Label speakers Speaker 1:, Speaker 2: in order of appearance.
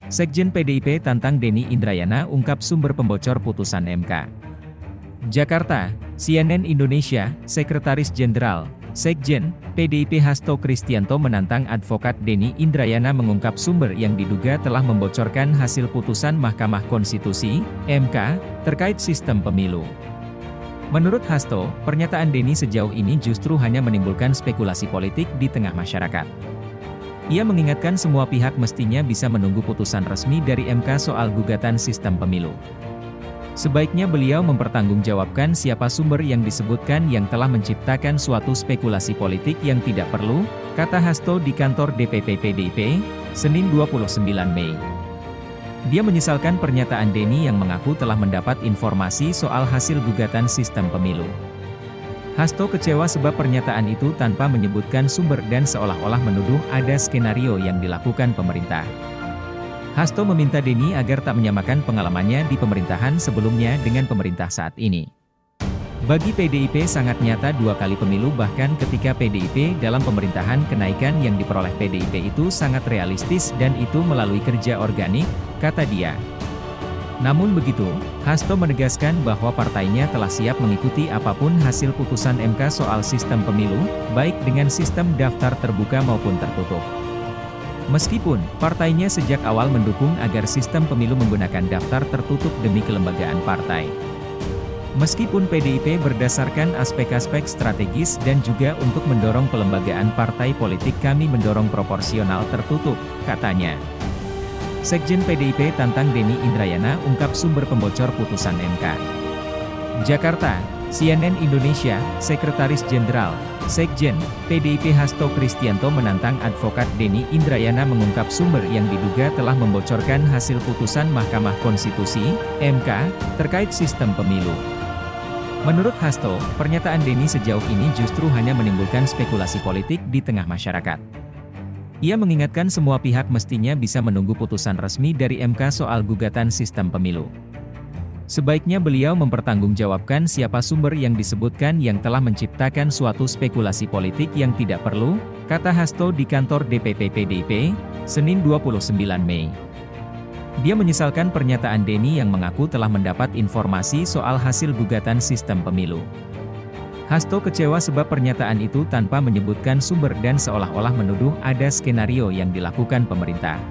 Speaker 1: Sekjen PDIP tantang Denny Indrayana ungkap sumber pembocor putusan MK. Jakarta, CNN Indonesia, Sekretaris Jenderal, Sekjen, PDIP Hasto Kristianto menantang advokat Denny Indrayana mengungkap sumber yang diduga telah membocorkan hasil putusan Mahkamah Konstitusi, MK, terkait sistem pemilu. Menurut Hasto, pernyataan Denny sejauh ini justru hanya menimbulkan spekulasi politik di tengah masyarakat. Ia mengingatkan semua pihak mestinya bisa menunggu putusan resmi dari MK soal gugatan sistem pemilu. Sebaiknya beliau mempertanggungjawabkan siapa sumber yang disebutkan yang telah menciptakan suatu spekulasi politik yang tidak perlu, kata Hasto di kantor DPP PDIP, Senin 29 Mei. Dia menyesalkan pernyataan Denny yang mengaku telah mendapat informasi soal hasil gugatan sistem pemilu. Hasto kecewa sebab pernyataan itu tanpa menyebutkan sumber dan seolah-olah menuduh ada skenario yang dilakukan pemerintah. Hasto meminta Denny agar tak menyamakan pengalamannya di pemerintahan sebelumnya dengan pemerintah saat ini. Bagi PDIP sangat nyata 2 kali pemilu, bahkan ketika PDIP dalam pemerintahan kenaikan yang diperoleh PDIP itu sangat realistis dan itu melalui kerja organik, kata dia. Namun begitu, Hasto menegaskan bahwa partainya telah siap mengikuti apapun hasil putusan MK soal sistem pemilu, baik dengan sistem daftar terbuka maupun tertutup. Meskipun, partainya sejak awal mendukung agar sistem pemilu menggunakan daftar tertutup demi kelembagaan partai. Meskipun PDIP berdasarkan aspek-aspek strategis dan juga untuk mendorong pelembagaan partai politik, kami mendorong proporsional tertutup, katanya. Sekjen PDIP tantang Denny Indrayana ungkap sumber pembocor putusan MK. Jakarta, CNN Indonesia, Sekretaris Jenderal, Sekjen, PDIP Hasto Kristianto menantang advokat Denny Indrayana mengungkap sumber yang diduga telah membocorkan hasil putusan Mahkamah Konstitusi, MK, terkait sistem pemilu. Menurut Hasto, pernyataan Denny sejauh ini justru hanya menimbulkan spekulasi politik di tengah masyarakat. Ia mengingatkan semua pihak mestinya bisa menunggu putusan resmi dari MK soal gugatan sistem pemilu. Sebaiknya beliau mempertanggungjawabkan siapa sumber yang disebutkan yang telah menciptakan suatu spekulasi politik yang tidak perlu, kata Hasto di kantor DPP PDIP, Senin 29 Mei. Dia menyesalkan pernyataan Denny yang mengaku telah mendapat informasi soal hasil gugatan sistem pemilu. Hasto kecewa sebab pernyataan itu tanpa menyebutkan sumber dan seolah-olah menuduh ada skenario yang dilakukan pemerintah.